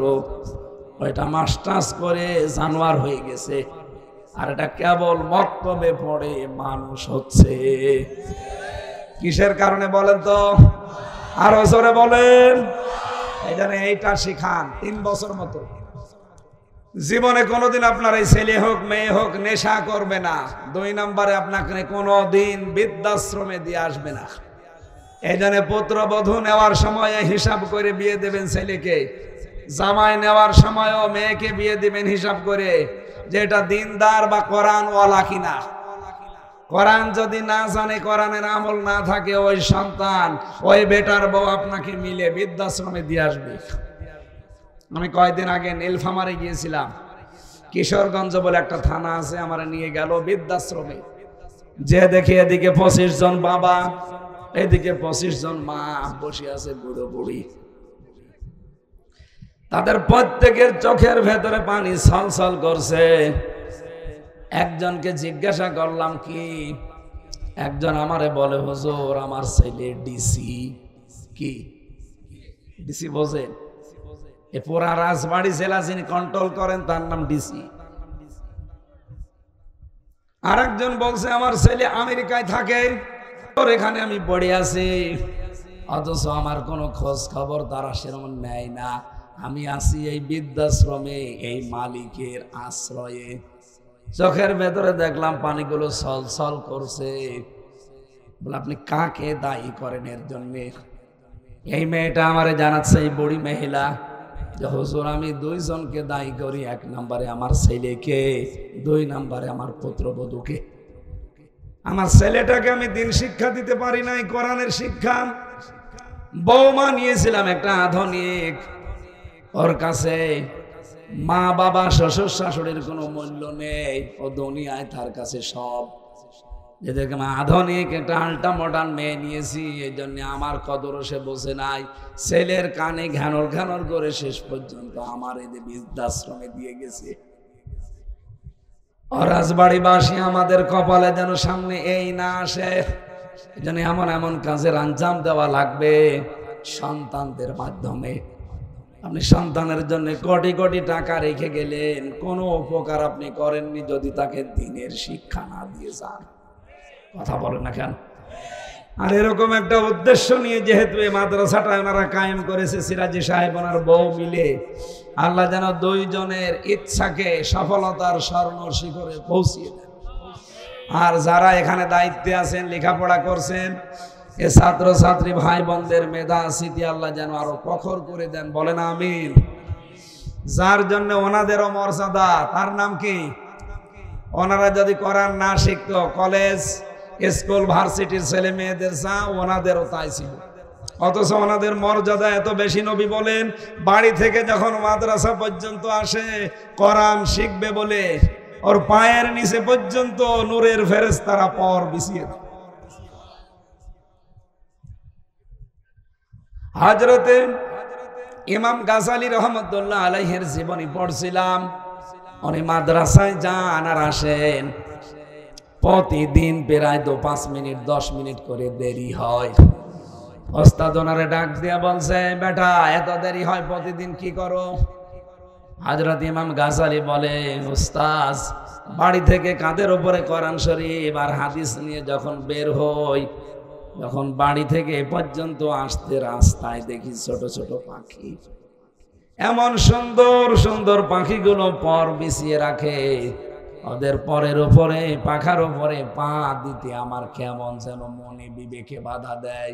S1: ওইটা মাস্টার্স করে জানোয়ার হয়ে গেছে, আর এটা কেবল মক্তবে পড়ে মানুষ হচ্ছে। কিসের কারণে বলেন তো? আরো জোরে বলেন। এই জন্য এইটা শিখান 3 বছর মতো। জীবনে কোনোদিন আপনার এই ছেলে হোক মেয়ে হোক নেশা করবে না। 2 নম্বরে আপনাকে কোনোদিন বৃদ্ধাশ্রমে দিয়ে আসবে না। এই জন্য পুত্রবধূ নেওয়ার সময় হিসাব করে বিয়ে দেবেন ছেলেকে, জামাই নেওয়ার সময়ও মেয়েকে বিয়ে দিবেন হিসাব করে যে এটা দিনদার বা কোরআনওয়ালা কিনা। কোরআন যদি না জানে, কোরআনের আমল না থাকে, ওই সন্তান ওই বেটার বউ আপনাকে মিলে বৃদ্ধাশ্রমে দিয়ে আসবে। আমি কয়েকদিন আগে নীলফামারে গিয়েছিলাম, কিশোরগঞ্জ বলে একটা থানা আছে, আমার নিয়ে গেল বৃদ্ধাশ্রমে। যে দেখে এদিকে 25 জন বাবা, এদিকে 25 জন মা বসে আছে, বুড়ো বুড়ি। তাদের প্রত্যেকের চোখের ভেতরে পানি ছলছল করছে। একজনকে জিজ্ঞাসা করলাম কি, একজন আমারে বলে হুজুর আমার ছেলে ডিসি। কি ডিসি বোঝেন? এ পুরা রাজবাড়ি জেলা যিনি কন্ট্রোল করেন তার নাম ডিসি। আর একজন বলছে আমার ছেলে আমেরিকায় থাকে, তোর এখানে আমি পড়ে আছি, অথচ আমার কোনো খোঁজ খবর তারা সেরকম নেয় না। আমি আছি এই বৃদ্ধাশ্রমে, এই মালিকের আশ্রয়ে। চোখের ভেতরে দেখলাম পানিগুলো ছল ছল করছে। বলে আপনি কাকে দায়ী করেন এর জন্য? এই মেয়েটা আমারে জানাচ্ছে, এই বুড়ি মহিলা, যে হুজুর আমি দুইজনকে দায়ী করি। এক নম্বরে আমার ছেলেকে, দুই নম্বরে আমার পুত্রবধূকে। আমার ছেলেটাকে আমি দিন শিক্ষা দিতে পারি নাই, কোরআনের শিক্ষা। বৌমা নিয়েছিলাম একটা আধুনিক, ওর কাছে মা বাবা শ্বশুর শাশুড়ির কোনো মূল্য নেই, ও দুনিয়ায় তার কাছে সব। যেদেরকে আধুনিক একটা আল্টা মডার্ন মেয়ে নিয়েছি, এই জন্য আমার কদরও সে বসে নাই। ছেলের কানে ঘ্যানর ঘ্যানর করে শেষ পর্যন্ত আমার এই বৃদ্ধাশ্রমে দিয়ে গেছে। রাজবাড়িবাসী আমাদের কপালে যেন সামনে এই না আসে, এই জন্য এমন এমন কাজের আঞ্জাম দেওয়া লাগবে সন্তানদের মাধ্যমে। আপনি সন্তানের জন্য কোটি কোটি টাকা রেখে গেলেন, কোনো উপকার আপনি করেননি যদি তাকে দিনের শিক্ষা না দিয়ে যান। কথা বলেন না কেন? আর এরকম একটা উদ্দেশ্য নিয়ে যেহেতু এই মাদ্রাসাটা ওনারা কায়েম করেছে, সিরাজি সাহেব ওনার বউ মিলে, আল্লাহ যেন দুইজনের ইচ্ছাকে সফলতার স্বর্ণ শিখরে পৌঁছিয়ে দেন। আর যারা এখানে দায়িত্বে আছেন, লেখাপড়া করছেন, এ ছাত্র ছাত্রী ভাই বোনদের মেধা স্মৃতি আল্লাহ যেন আরো প্রখর করে দেন। বলেন আমিন। যার জন্য ওনাদেরও মর্যাদা, তার নাম কি? ওনারা যদি কোরআন না শিখতো, কলেজ স্কুল ভার্সিটির ছেলে মেয়েদের যা, ওনাদেরও তাই ছিল। অথচ ওনাদের মর্যাদা এত বেশি। নবী বলেন বাড়ি থেকে যখন মাদ্রাসা পর্যন্ত আসে কোরআন শিখবে বলে, ওর পায়ের নিচে পর্যন্ত নূরের ফেরেশতারা পর বিছিয়ে দেয়। হযরতে ইমাম গাজালি রহমতুল্লাহ আলাইহির জীবনী পড়ছিলাম। উনি মাদ্রাসায় যান আর আসেন, প্রতিদিন প্রায় 5 মিনিট 10 মিনিট করে দেরি হয়। ওস্তাদ ওনারে ডাক দিয়া বলছে, বেটা এত দেরি হয় প্রতিদিন কি করো? হযরত ইমাম গাজালি বলে, উস্তাদ বাড়ি থেকে কাঁধের উপরে কোরআন শরীফ আর হাদিস নিয়ে যখন বের হই, যখন বাড়ি থেকে এ পর্যন্ত আসতে রাস্তায় দেখি ছোট ছোট পাখি, এমন সুন্দর সুন্দর পাখিগুলো পর বিছিয়ে রাখে, ওদের পরের উপরে পাখার উপরে পা দিতে আমার কেমন যেন মনে বিবেকে বাধা দেয়।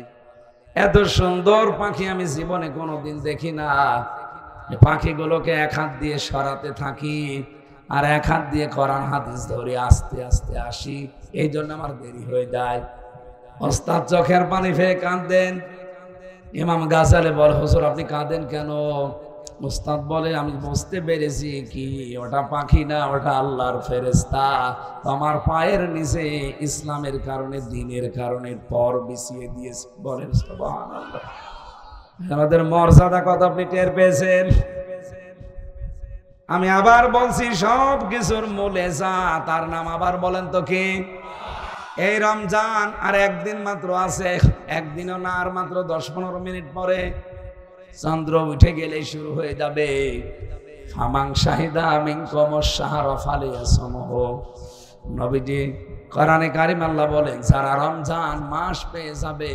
S1: এত সুন্দর পাখি আমি জীবনে কোনোদিন দেখি না। পাখিগুলোকে এক হাত দিয়ে সরাতে থাকি আর এক হাত দিয়ে কোরআন হাদিস ধরে আস্তে আস্তে আসি, এই জন্য আমার দেরি হয়ে যায়। ওস্তাদ চোখের পানি ফেলে কাঁদেন। ইমাম গাজালি বলে, হুজুর আপনি কাঁদেন কেন? ওস্তাদ বলে, আমি বুঝতে পেরেছি কি ওটা পাখি না, ওটা আল্লাহর ফেরেশতা। আমার পায়ের নিচে ইসলামের কারণে, দ্বীনের কারণে পর বিছিয়ে দিয়েছে। বলেন সুবহানাল্লাহ। আমাদের মর্যাদা কত আপনি টের পেয়েছেন? আমি আবার বলছি, সব কিছুর মূলে যা, তার নাম আবার বলেন তো কি? এই রমজান আর একদিন মাত্র আছে, একদিনও না, আর মাত্র 10-15 মিনিট পরে চন্দ্র উঠে গেলে শুরু হয়ে যাবে ফামাং শাহিদা মিনকুম আশ-শাহরা ফালিয়াসমহু। নবীজি কোরআনে কারিম আল্লাহ বলেন, যারা রমজান মাস পেয়ে যাবে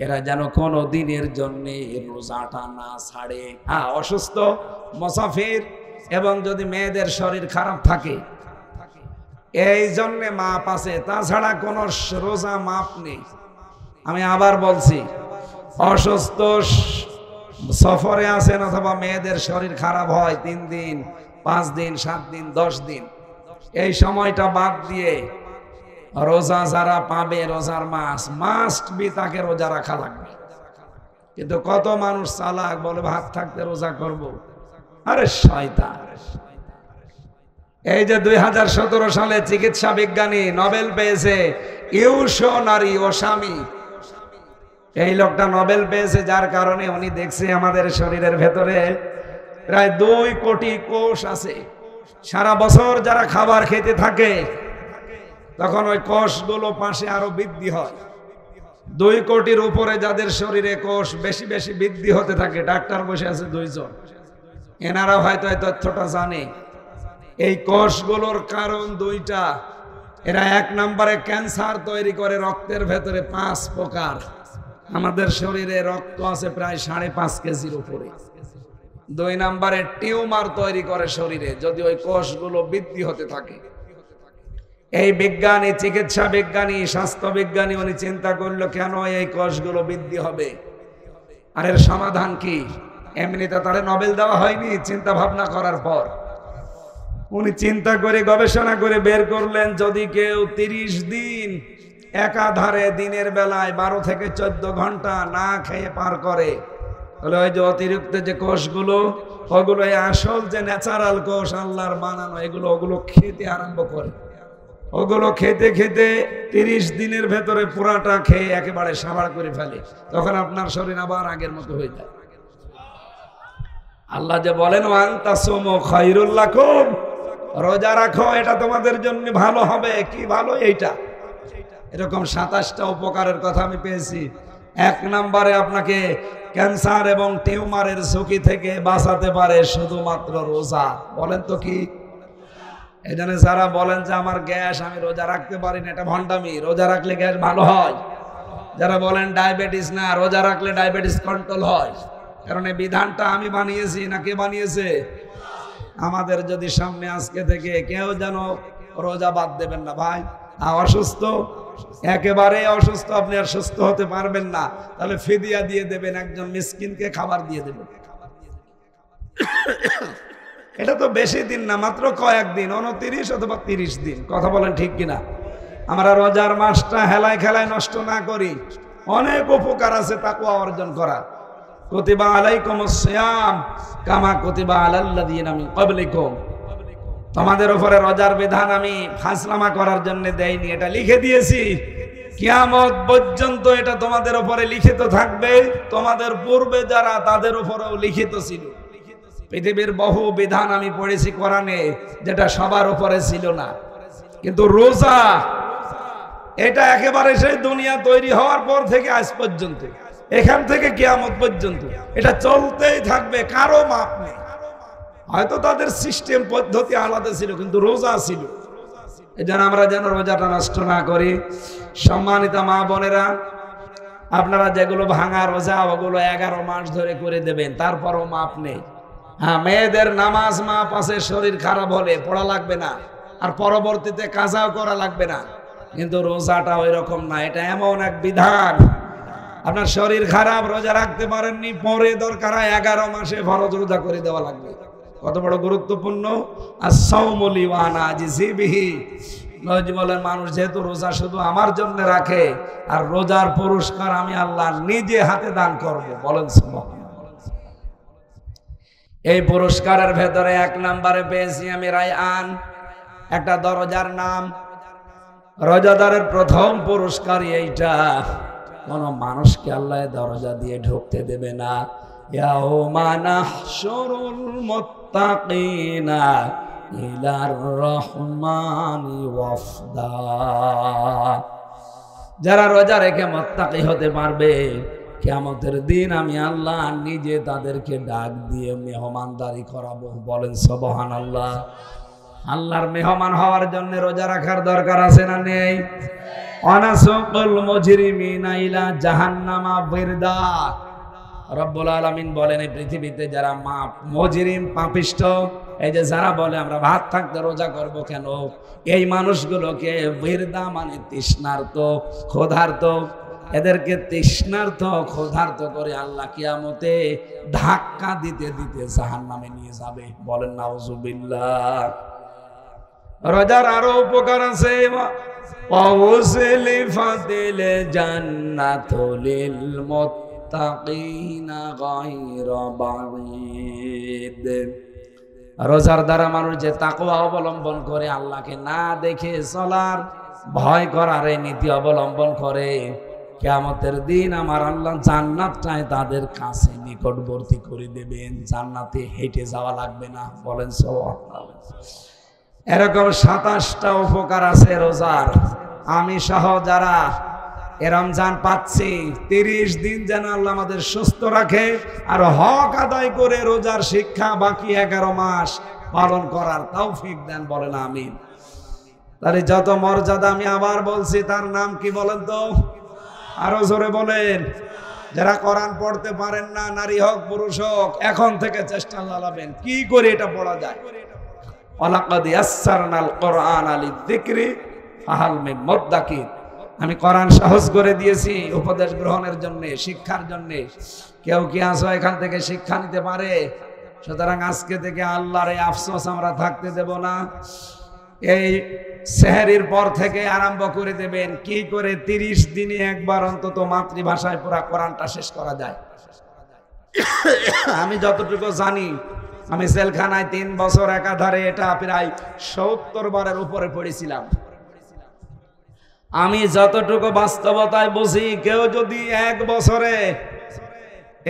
S1: এরা যেন কোনো দিনের জন্য রোজাটা না ছাড়ে। হ্যাঁ, অসুস্থ, মুসাফির এবং যদি মেয়েদের শরীর খারাপ থাকে, এই জন্যে মাপ আছে, তাছাড়া কোন রোজা মাপ নেই। আমি আবার বলছি, অসুস্থ, সফরে আছেন অথবা মেয়েদের শরীর খারাপ হয় 3 দিন 5 দিন 7 দিন 10 দিন, এই সময়টা বাদ দিয়ে রোজা যারা পাবে, রোজার মাস মাস্ট বি তাকে রোজা রাখা লাগবে। কিন্তু কত মানুষ চালাক, বলে ভাত থাকতে রোজা করব। আরে শয়তান! এই যে 2017 সালে চিকিৎসা বিজ্ঞানী নোবেল পেয়েছে ইউশনারি ওসামি, এই লোকটা নোবেল পেয়েছে যার কারণে উনি দেখছে আমাদের শরীরের ভেতরে প্রায় 2 কোটি কোষ আছে। সারা বছর যারা খাবার খেতে থাকে তখন ওই কোষগুলো পাশে আরো বৃদ্ধি হয়। 2 কোটির উপরে যাদের শরীরে কোষ বেশি বেশি বৃদ্ধি হতে থাকে, ডাক্তার বসে আছে 2 জন, এনারা হয়তো এই তথ্যটা জানে। এই কোষগুলোর কারণ 2টা। এরা 1 নম্বরে ক্যান্সার তৈরি করে রক্তের ভেতরে 5 প্রকার। আমাদের শরীরে রক্ত আছে প্রায় 5.5 কেজির উপরে। 2 নম্বরে টিউমার তৈরি করে শরীরে যদি ওই কোষগুলো বৃদ্ধি হতে থাকে। এই বিজ্ঞানী, চিকিৎসা বিজ্ঞানী, স্বাস্থ্য বিজ্ঞানী উনি চিন্তা করলো কেন এই কোষগুলো বৃদ্ধি হবে, আর এর সমাধান কি। এমনিতে তারে নোবেল দেওয়া হয়নি, চিন্তা ভাবনা করার পর উনি চিন্তা করে গবেষণা করে বের করলেন যদি কেউ 30 দিন একাধারে দিনের বেলায় 12 থেকে 14 ঘন্টা না খেয়ে পার করে, তাহলে ওই যে অতিরিক্ত যে কোষগুলো, ওগুলো আসল যে ন্যাচারাল কোষ আল্লাহর বানানো, ওগুলো খেতে আরম্ভ করে। ওগুলো খেতে খেতে 30 দিনের ভেতরে পুরাটা খেয়ে একেবারে সাবাড় করে ফেলে। তখন আপনার শরীর আবার আগের মতো হয়ে যায়। আল্লাহ যে বলেন ওয়ান তাসুমু খায়রুল লাকুম, রোজা রাখো এটা তোমাদের জন্য ভালো হবে। কি ভালো? এইটা। এরকম 27টা উপকারের কথা আমি পেয়েছি। 1 নম্বরে আপনাকে ক্যান্সার এবং টিউমারের ঝুঁকি থেকে বাঁচাতে পারে শুধুমাত্র রোজা। বলেন তো কি? এই জন্য যারা বলেন যে আমার গ্যাস, আমি রোজা রাখতে পারি না, এটা ভণ্ডামি। রোজা রাখলে গ্যাস ভালো হয়। যারা বলেন ডায়াবেটিস না, রোজা রাখলে ডায়াবেটিস কন্ট্রোল হয়। কারণ এই বিধানটা আমি বানিয়েছি না কে বানিয়েছে? আমাদের যদি সামনে আজকে থেকে কেউ যেন রোজা বাদ দেবেন না ভাই। অসুস্থ, একেবারে অসুস্থ, আপনি আর সুস্থ হতে পারবেন না, তাহলে ফিদিয়া দিয়ে দেবেন, একজন মিসকিনকে খাবার দিয়ে দেবেন। এটা তো বেশি দিন না, মাত্র কয়েকদিন, 29 অথবা 30 দিন। কথা বলেন ঠিক কিনা? আমরা রোজার মাসটা হেলায় খেলায় নষ্ট না করি। অনেক উপকার আছে তাকওয়া অর্জন করা। কুতিবা আলাইকুমুস সিয়াম কামা কুতিবা আলাল্লাযিনা মিন ক্বাবলিকুম, তোমাদের উপরে রোজার বিধান আমি ফাসলামা করার জন্য দেইনি, এটা লিখে দিয়েছি। কিয়ামত পর্যন্ত এটা তোমাদের উপরে লিখিত থাকবে। তোমাদের পূর্বে যারা, তাদের উপরেও লিখিত ছিল। পৃথিবীর বহু বিধান আমি পড়েছি কোরআনে যেটা সবার উপরে ছিল না, কিন্তু রোজা এটা একেবারে সেই দুনিয়া তৈরি হওয়ার পর থেকে আজ পর্যন্ত, এখান থেকে কিয়ামত পর্যন্ত এটা চলতেই থাকবে, কারো মাপ নেই। হয়তো তাদের সিস্টেম পদ্ধতি আলাদা ছিল, কিন্তু রোজা ছিল। এই জন্য আমরা যেন রোজাটা নষ্ট না করি। সম্মানিত মা বোনেরা, আপনারা যেগুলো ভাঙা রোজা ওগুলো 11 মাস ধরে করে দেবেন, তারপরও মাপ নেই। হ্যাঁ, মেয়েদের নামাজ মাপ আছে, শরীর খারাপ হলে পড়া লাগবে না, আর পরবর্তীতে কাজাও করা লাগবে না। কিন্তু রোজাটা ওই রকম না, এটা এমন এক বিধান। আপনার শরীর খারাপ, রোজা রাখতে পারেননি, পরে দরকার 11 মাসে ফরজ রোজা করে দেওয়া লাগবে। কত বড় গুরুত্বপূর্ণ। as-sawmu li wa ana ajzi bihi, নবী বলেন মানুষ যেহেতু রোজা শুধু আমার জন্য রাখে, আর রোজার পুরস্কার আমি আল্লাহ নিজে হাতে দান করব। বলেন সুবহানাল্লাহ। এই পুরস্কারের ভেতরে 1 নম্বরে পেয়েছি আমি রায়আন, একটা দরজার নাম। রোজাদারের প্রথম পুরস্কারই এইটা। কোন মানুষকে আল্লাহ দরজা দিয়ে ঢুকতে দেবে না। ইয়াউমা নাহশুরুল মুত্তাকিনা ইলার রহমানি ওয়াফদা, যারা রোজা রেখে মুত্তাকি হতে পারবে, কিয়ামতের দিন আমি আল্লাহ নিজে তাদেরকে ডাক দিয়ে মেহমানদারি করাবো। বলেন সুবহানাল্লাহ। আল্লাহর মেহমান হওয়ার জন্য রোজা রাখার দরকার আছে না নেই? অনাসুকুল মুজরিমিনা ইলা জাহান্নামা বিরদা, রব্বুল আলামিন বলেন এই পৃথিবীতে যারা মুজরিম, পাপিষ্ঠ, এই যে যারা বলে আমরা ভাত থাকতে রোজা করব কেন, এই মানুষগুলোকে বিরদা মানে তৃষ্ণার্ত, ক্ষুধার্ত, এদেরকে তৃষ্ণার্ত ক্ষুধার্ত করে আল্লাহ কিয়ামতে ধাক্কা দিতে দিতে জাহান্নামে নিয়ে যাবে। বলেন নাউজুবিল্লাহ। রোজার আরো উপকার আছে। ওয়াউসলিফাতিল জান্নাতু লিল মুত্তাকিনা গায়রা বাঈদ, রোজার দ্বারা মানুষ যে তাকওয়া অবলম্বন করে, আল্লাহকে না দেখে চলার, ভয় করার এই নীতি অবলম্বন করে, কিয়ামতের দিন আমার আল্লাহ জান্নাতটাই তাদের কাছে নিকটবর্তী করে দেবেন। জান্নাতে হেঁটে যাওয়া লাগবে না। বলেন সুবহানাল্লাহ। এরকম 27টা উপকার আছে রোজার। আমি সহ যারা এ রমজান পাচ্ছি, 30 দিন যেন আল্লাহ আমাদের সুস্থ রাখে আর হক আদায় করে রোজার শিক্ষা বাকি 11 মাস পালন করার তৌফিক দেন, বলেন আমিন। তাহলে যত মর্যাদা, আমি আবার বলছি, তার নাম কি বলেন তো? আরো জোরে বলেন। যারা কোরআন পড়তে পারেন না, নারী হোক পুরুষ হোক, এখন থেকে চেষ্টা চালাবেন কি করে এটা পড়া যায়। ওয়ালাকাদ ইয়াসসারনাল কোরআনা লিযিকরি ফাহাল মিন মুদ্দাকির। আমি কোরআন সহজ করে দিয়েছি উপদেশ গ্রহণের জন্য, শিক্ষার জন্য। কেউ কি আসো এখান থেকে শিক্ষা নিতে পারে? সুতরাং আজকে থেকে আল্লাহর এই আফসোস আমরা থাকতে দেব না। এই সেহরির পর থেকে আরম্ভ করে দেবেন কি করে 30 দিনে একবার অন্তত মাতৃভাষায় পুরা কোরআনটা শেষ করা যায়। আমি যতটুকু জানি, আমি জেলখানায় 3 বছর একাধারে এটা প্রায় 70 বারের উপরে পড়েছিলাম। আমি যতটুকু বাস্তবতায় বুঝি, কেউ যদি 1 বছরে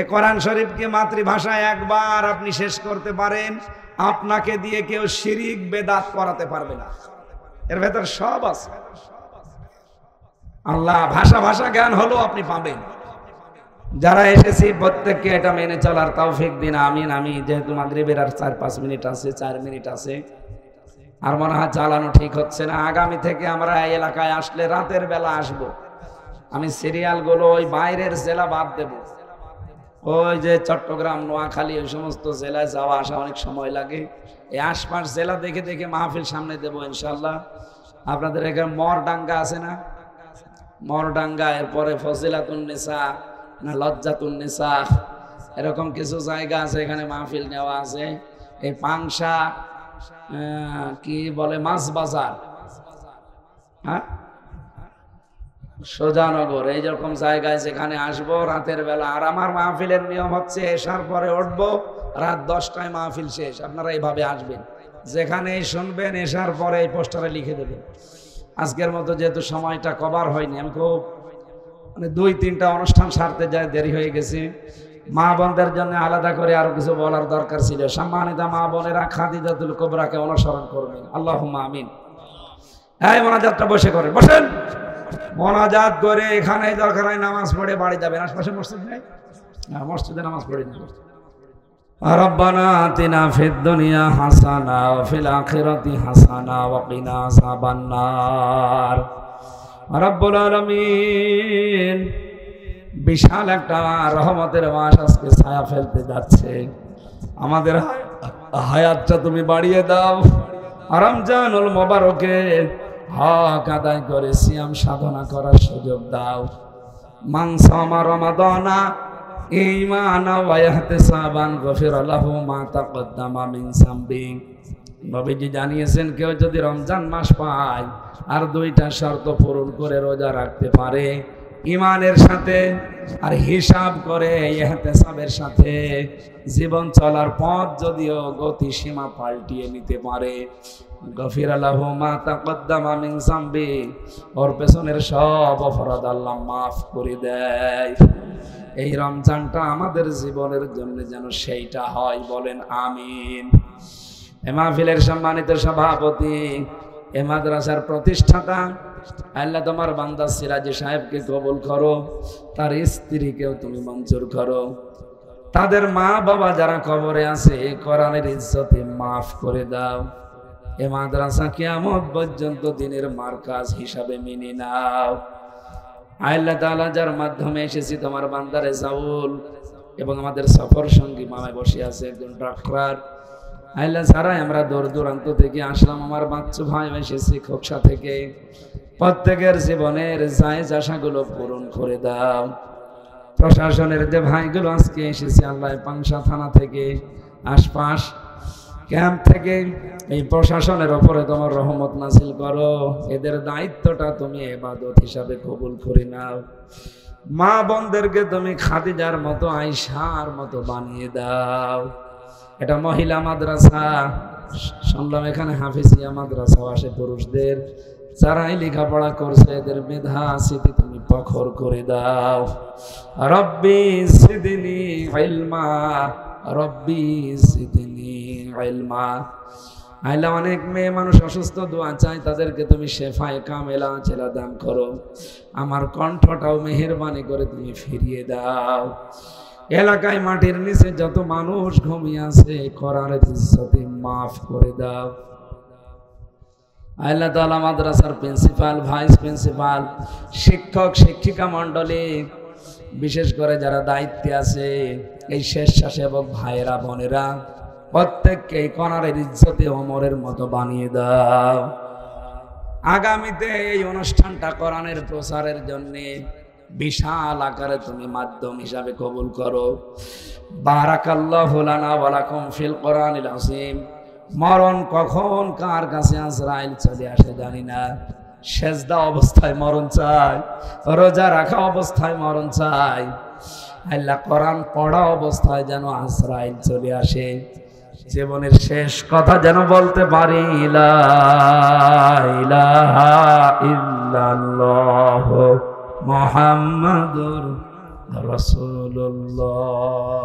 S1: এ কোরআন শরীফকে মাতৃভাষায় একবার আপনি শেষ করতে পারেন, আপনাকে দিয়ে কেউ শিরিক বেদাত করাতে পারবে না। এর ভেতর সব আছে। আল্লাহ ভাষা ভাষা জ্ঞান হলো আপনি পাবেন। যারা এসেছি প্রত্যেককে এটা মেনে চলার তৌফিক দিন, আমিন। আমি যেহেতু মাগরিবের আর 4-5 মিনিট আছে, 4 মিনিট আছে, আর মনে হয় চালানো ঠিক হচ্ছে না। আগামী থেকে আমরা এই এলাকায় আসলে রাতের বেলা আসব। আমি সিরিয়ালগুলো ওই বাইরের জেলা বাদ দেব। ওই যে চট্টগ্রাম, নোয়াখালী, ওই সমস্ত জেলায় যাওয়া আসা অনেক সময় লাগে। এই আশপাশ জেলা দেখে দেখে মাহফিল সামনে দেবো ইনশাল্লাহ। আপনাদের এখানে মরডাঙ্গা আছে না? মরডাঙ্গা, এরপরে ফজিলাতুন্নেসা না লজ্জাতুন্নেসা, এরকম কিছু জায়গা আছে, এখানে মাহফিল নেওয়া আছে। এই পাংশা কি বলে, মাছ বাজার, হ্যাঁ, সোজানগর, এই রকম জায়গায় যেখানে আসবো রাতের বেলা। আর আমার মাহফিলের নিয়ম হচ্ছে এশার পরে উঠবো, রাত 10টায় মাহফিল শেষ। আপনারা এইভাবে আসবেন, যেখানে শুনবেন এশার পরে এই পোস্টারে লিখে দেবেন। আজকের মতো যেহেতু সময়টা কভার হয়নি, আমি খুব 2-3টা অনুষ্ঠান সারতে যায়, দেরি হয়ে গেছে। মা বোনদের জন্য আলাদা করে আরো কিছু বলার দরকার ছিল। সম্মানিত মা বোনেরা খাদিজাতুল কুবরাকে অনুসরণ করবেন, আল্লাহুম্মা আমিন। এই মোনাজাতটা বসে করেন, বসেন। মোনাজাত করে এখানে দরকার হয় নামাজ পড়ে বাড়ি যাবেন। আশপাশে মসজিদ নেই, মসজিদে নামাজ পড়ে নেবেন। রব্বানা আতিনা ফিদ দুনিয়া হাসানা ওয়া ফিল আখিরাতি হাসানা ওয়া কিনা আযাবান নার। রব্বুল আলামিন, বিশাল একটা রহমতের মাস আজকে ছায়া ফেলতে যাচ্ছে। আমাদের হায়াতটা তুমি বাড়িয়ে দাও। রমজানুল মুবারকে হক আদায় করে সিয়াম সাধনা করার সুযোগ দাও। মান সামা রমাদানা ঈমানান ওয়া ইহতিসাবান গফিরা লাহু মা তাকদ্দামা মিন যামবি। নবীজি জানিয়েছেন, কেউ যদি রমজান মাস পায় আর 2টা শর্ত পূরণ করে রোজা রাখতে পারে, ইমানের সাথে আর হিসাব করে ইহতিসাবের সাথে, জীবন চলার পথ যদিও গতি সীমা পাল্টিয়ে নিতে পারে, গফিরা লাহু মা তাকদ্দামা মিন যামবি, ওর পেছনের সব অপরাধ আল্লাহ মাফ করে দেয়। এই রমজানটা আমাদের জীবনের জন্য যেন সেইটা হয়, বলেন আমিন। এ মাহফিলের সম্মানিত সভাপতি, এ মাদ্রাসার প্রতিষ্ঠাতা, আল্লাহ তোমার বান্দা সিরাজি সাহেবকে কবুল করো, তার স্ত্রীকেও তুমি মঞ্জুর করো, তাদের মা বাবা যারা কবরে আছে কোরআনের ইজ্জতে মাফ করে দাও। এ মাদ্রাসা কিয়ামত পর্যন্ত দিনের মার্কাজ হিসাবে মেনে নাও। আল্লাহ তাআলা যার মাধ্যমে এসেছি তোমার বান্দার রেজাউল এবং আমাদের সফর সঙ্গী মামায় বসে আছে একজন ডাক্তার, আল্লাহ ছাড়াই আমরা দূর দূরান্ত থেকে আসলাম, আমার বাচ্চু ভাই এসেছি খোকসা থেকে, প্রত্যেকের জীবনের জায়েজ আশাগুলো পূরণ করে দাও। প্রশাসনের যে ভাইগুলো আজকে এসেছে আল্লাহ, পাংশা থানা থেকে, আশপাশ ক্যাম্প থেকে, এই প্রশাসনের ওপরে তোমার রহমত নাজিল করো। এদের দায়িত্বটা তুমি ইবাদত হিসাবে কবুল করে নাও। মা বোনদেরকে তুমি খাদিজার মতো, আয়েশার মতো বানিয়ে দাও। এটা মহিলা মাদ্রাসা, শুনলাম এখানে হাফিজিয়া মাদ্রাসা আসে পুরুষদের, যারাই লেখাপড়া করছে এদের মেধা স্মৃতি তুমি প্রখর করে দাও। রব্বি জিদনি ইলমা, রব্বি জিদনি ইলমা। আল্লাহ অনেক মেয়ে মানুষ অসুস্থ, দোয়া চাই, তাদেরকে তুমি শেফায়ে কামেলা আজেলা দান করো। আমার কণ্ঠটাও মেহেরবানি করে তুমি ফিরিয়ে দাও। এলাকায় মাটির নিচে যত মানুষ ঘুমিয়ে আছে, কোরআনের ইজ্জতে মাফ করে দাও। আল্লাহ তাআলা মাদ্রাসার প্রিন্সিপাল, ভাইস প্রিন্সিপাল, শিক্ষক শিক্ষিকা মণ্ডলী, বিশেষ করে যারা দায়িত্বে আছে, এই স্বেচ্ছাসেবক ভাইয়েরা বোনেরা, প্রত্যেককে কোরআনের ইজ্জতে ওমরের মতো বানিয়ে দাও। আগামীতে এই অনুষ্ঠানটা কোরআনের প্রচারের জন্য বিশাল আকারে তুমি মাধ্যম হিসাবে কবুল করো। বারাকাল্লাহু লানা ওয়া লাকুম ফিল কোরআনিল আযীম। মরণ কখন কার কাছে আজরাইল চলে আসে জানি না। সেজদা অবস্থায় মরণ চাই, রোজা রাখা অবস্থায় মরণ চাই, আল্লাহ কোরআন পড়া অবস্থায় যেন আজরাইল চলে আসে। জীবনের শেষ কথা যেন বলতে পারি, লা ইলাহা ইল্লাল্লাহ মুহাম্মাদুর রাসূলুল্লাহ।